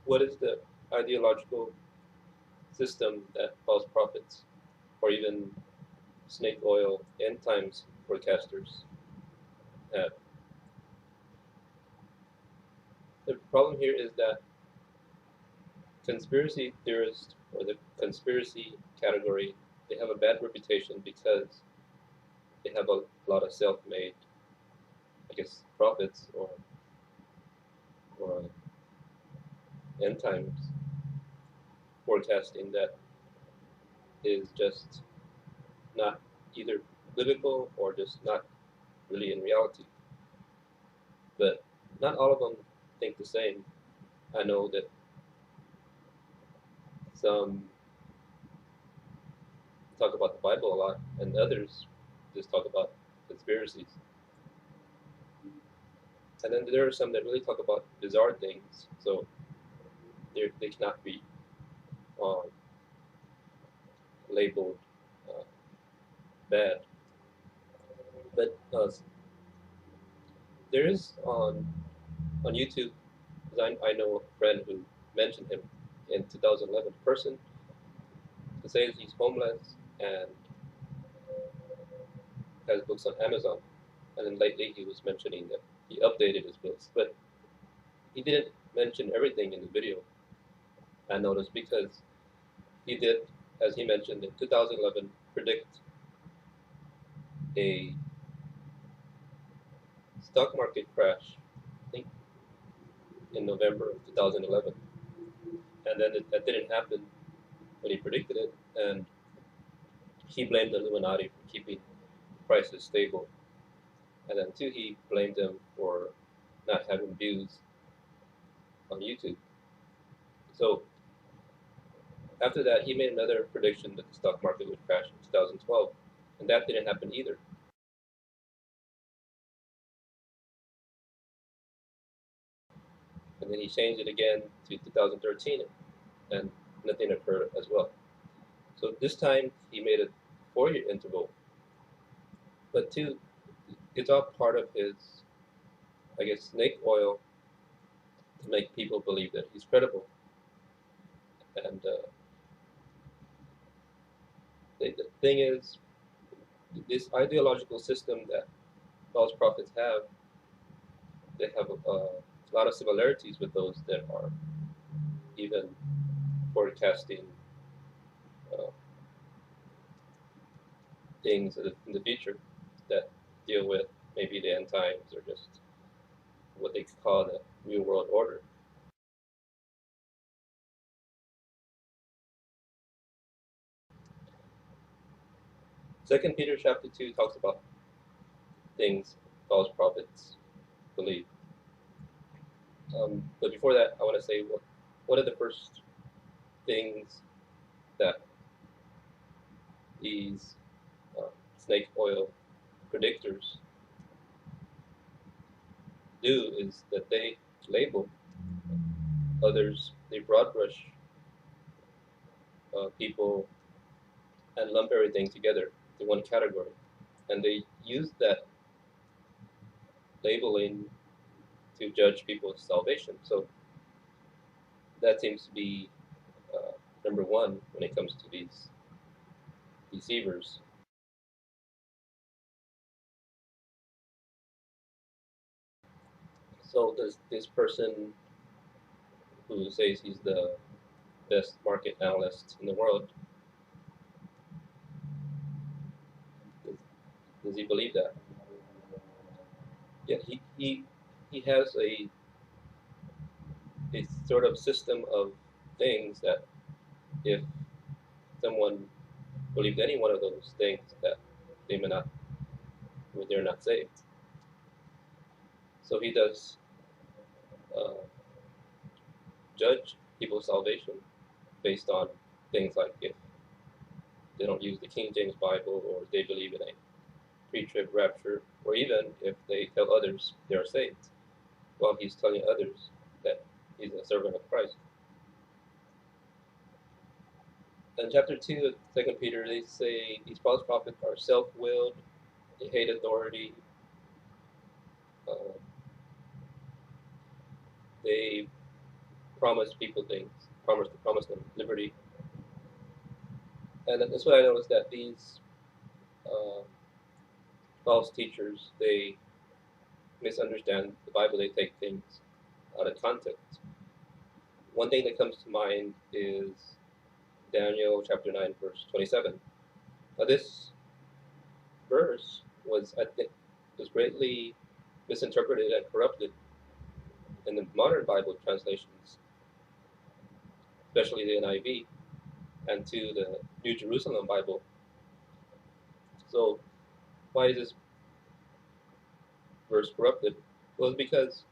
what is the ideological system that false prophets or even snake oil end times forecasters have? The problem here is that conspiracy theorists or the conspiracy category, they have a bad reputation because they have a lot of self-made, I guess, prophets or end times forecasting that is just not either biblical or just not really in reality. But not all of them think the same. I know that some talk about the Bible a lot, and others just talk about conspiracies. And then there are some that really talk about bizarre things, so they cannot be labeled bad. But there is on YouTube, because I know a friend who mentioned him in 2011, a person who says he's homeless and has books on Amazon. And then lately he was mentioning that he updated his books, but he didn't mention everything in the video, I noticed, because he did, as he mentioned, in 2011 predict a stock market crash, I think in November of 2011. And then that didn't happen when he predicted it, and he blamed the Illuminati for keeping prices stable. And then too, he blamed them for not having views on YouTube. So after that, he made another prediction that the stock market would crash in 2012, and that didn't happen either. And then he changed it again to 2013, and nothing occurred as well. So this time he made a 4-year interval, but two, it's all part of his, I guess, snake oil to make people believe that he's credible. And the thing is, this ideological system that false prophets have, they have a lot of similarities with those that are even forecasting things in the future that deal with maybe the end times or just what they call the New World Order. Second Peter chapter 2 talks about things false prophets believe. But before that, I want to say what are the first things that these snake oil predictors do is that they label others, they broad brush people and lump everything together in one category. And they use that labeling to judge people's salvation. So that seems to be number one when it comes to these deceivers. So does this person who says he's the best market analyst in the world, does he believe that? Yeah, he has a sort of system of things that if someone believed any one of those things, that they may not, they're not saved. So he does judge people's salvation based on things like if they don't use the King James Bible, or they believe in a pre-trib rapture, or even if they tell others they are saved, while he's telling others that he's a servant of Christ. In chapter 2 of 2 Peter, they say these false prophets are self-willed, they hate authority, they promise people things, promise them liberty. And that's what I noticed, that these uh, false teachers, they misunderstand the Bible. They take things out of context. One thing that comes to mind is Daniel chapter 9, verse 27. Now this verse was, I think, was greatly misinterpreted and corrupted in the modern Bible translations, especially the NIV, and to the New Jerusalem Bible. So why is this verse corrupted? Well, it's because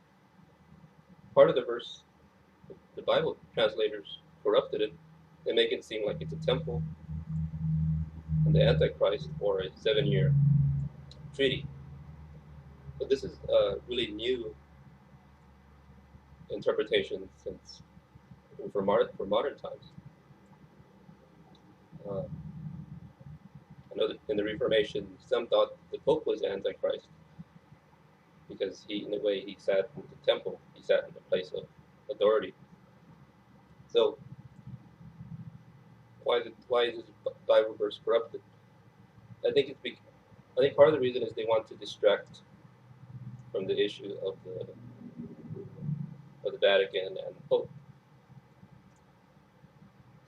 part of the verse, the Bible translators corrupted it. They make it seem like it's a temple and the Antichrist, or a 7-year treaty. But this is a really new interpretation since for modern times. Uh, I know that in the Reformation, some thought the Pope was the Antichrist because he, in the way he sat in the temple, he sat in the place of authority. So why is this Bible verse corrupted? I think part of the reason is they want to distract from the issue of the Vatican and the Pope.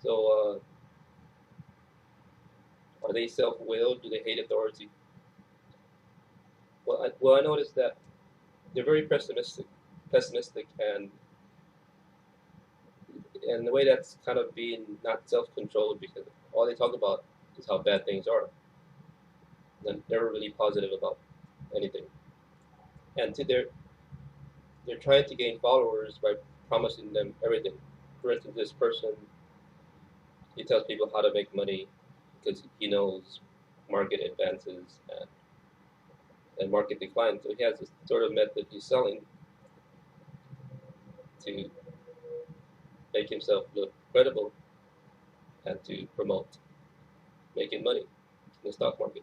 So are they self-willed? Do they hate authority? Well, I noticed that they're very pessimistic, and the way that's kind of being not self-controlled, because all they talk about is how bad things are. They're never really positive about anything, and they're trying to gain followers by promising them everything. For instance, this person, he tells people how to make money because he knows market advances and market decline. So he has this sort of method he's selling to make himself look credible and to promote making money in the stock market.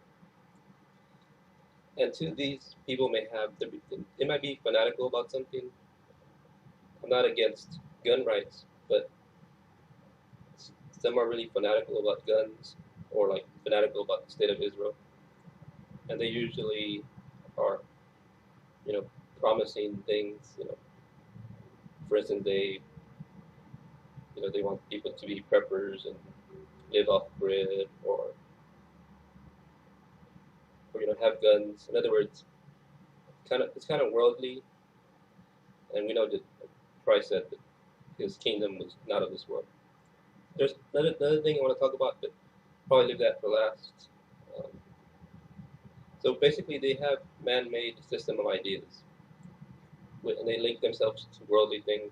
And two, these people may have, they might be fanatical about something. I'm not against gun rights, but some are really fanatical about guns, or like fanatical about the state of Israel. And they usually are, promising things, for instance, they want people to be preppers and live off grid, or have guns. In other words, it's kind of worldly, and we know that Christ said that his kingdom was not of this world. There's another thing I want to talk about, but probably leave that for last. Um, so basically, they have man-made system of ideas, and they link themselves to worldly things.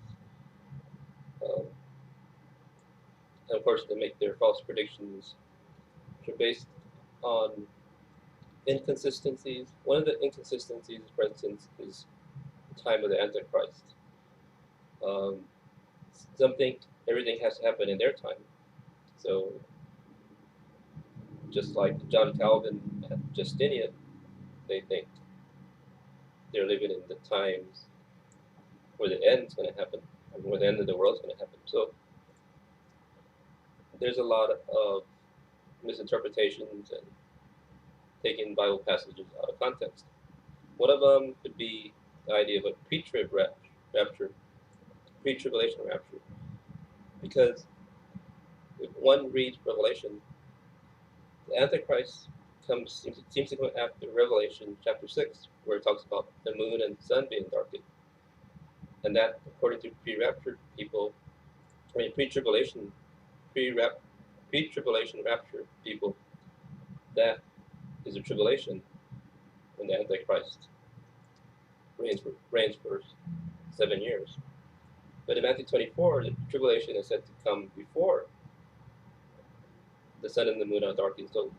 And of course, they make their false predictions, which are based on inconsistencies. One of the inconsistencies, for instance, is the time of the Antichrist. Some think everything has to happen in their time. So, just like John Calvin and Justinian, they think they're living in the times where the end's going to happen, and where the end of the world's going to happen. So, there's a lot of misinterpretations and taking Bible passages out of context. One of them could be the idea of a pre-trib rapture, pre-tribulation rapture, because if one reads Revelation, the Antichrist seems to come after Revelation chapter 6, where it talks about the moon and sun being darkened, and that, according to pre-rapture people, pre-tribulation rapture people, that is a tribulation when the Antichrist reigns for 7 years. But in Matthew 24, the tribulation is said to come before the sun and the moon are darkened. So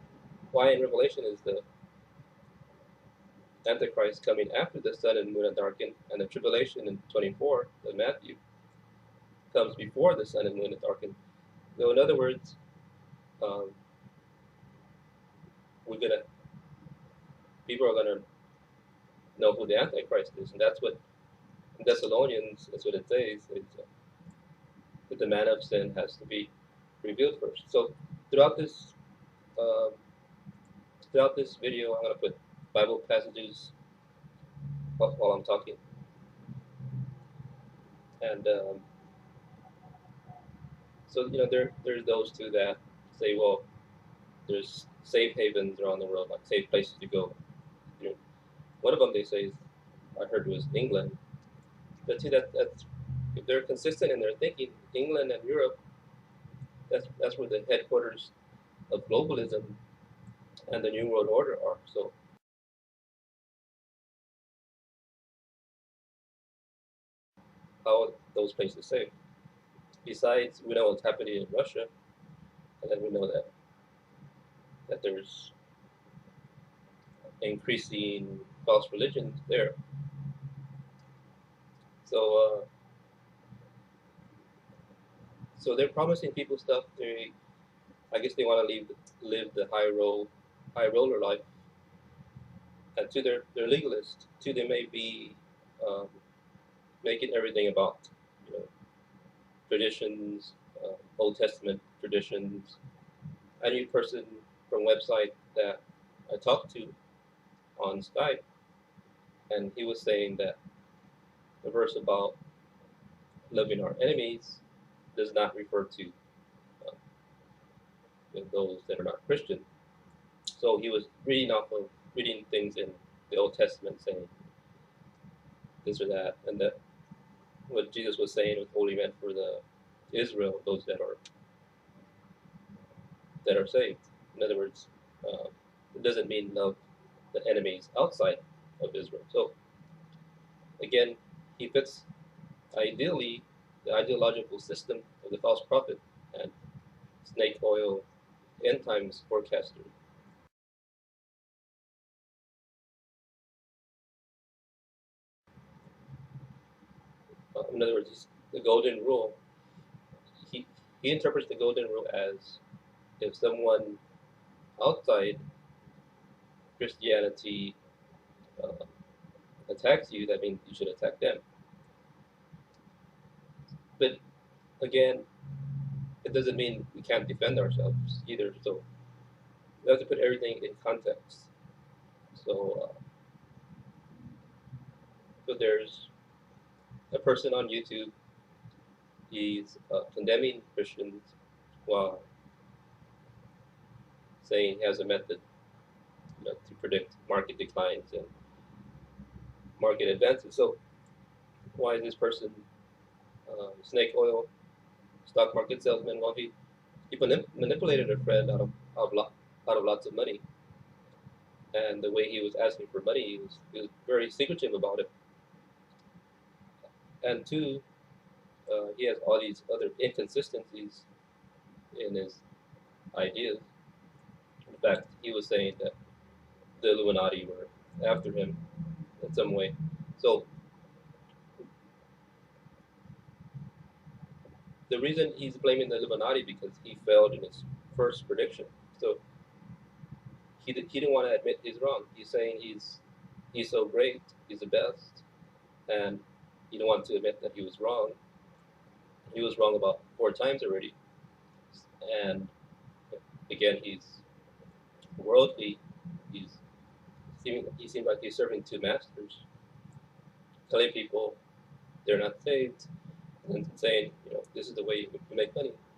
why in Revelation is the Antichrist coming after the sun and moon are darkened, and the tribulation in 24, the Matthew, comes before the sun and moon are darkened? So in other words, people are gonna know who the Antichrist is, and that's what in Thessalonians, that's what it says. the man of sin has to be revealed first. So throughout this um, throughout this video, I'm going to put Bible passages while I'm talking, and so there's those two that say, well, there's safe havens around the world, like safe places to go. You know, one of them they say is, I heard was England, but see that's if they're consistent in their thinking, England and Europe, that's where the headquarters of globalism and the New World Order are. So how are those places safe? Besides, we know what's happening in Russia, and then we know that there's increasing false religions there. So so they're promising people stuff. I guess they want to live the high roller life, and to their legalists, too, they may be um, making everything about you know traditions, Old Testament traditions. I knew a person from a website that I talked to on Skype, and he was saying that the verse about loving our enemies does not refer to uh, those that are not Christian. So he was reading things in the Old Testament saying this or that, and that what Jesus was saying was only meant for the Israel, those that are saved. In other words, it doesn't mean love the enemies outside of Israel. So again, he fits ideally the ideological system of the false prophet and snake oil end times forecaster. In other words, the golden rule. He he interprets the golden rule as if someone outside Christianity uh, attacks you, that means you should attack them. But again, it doesn't mean we can't defend ourselves either. So we have to put everything in context. So, so there's a person on YouTube. He's condemning Christians while saying he has a method to predict market declines and market advances. So why is this person snake oil stock market salesman? Well, he manipulated a friend out of lots of money, and the way he was asking for money, he was very secretive about it. And two, he has all these other inconsistencies in his ideas. In fact, he was saying that the Illuminati were after him in some way. So the reason he's blaming the Illuminati because he failed in his first prediction. So he didn't want to admit he's wrong. He's saying he's so great, he's the best, and he didn't want to admit that he was wrong. He was wrong about 4 times already, and again he's worldly. He's he seems like he's serving two masters, telling people they're not saved, and saying this is the way you make money.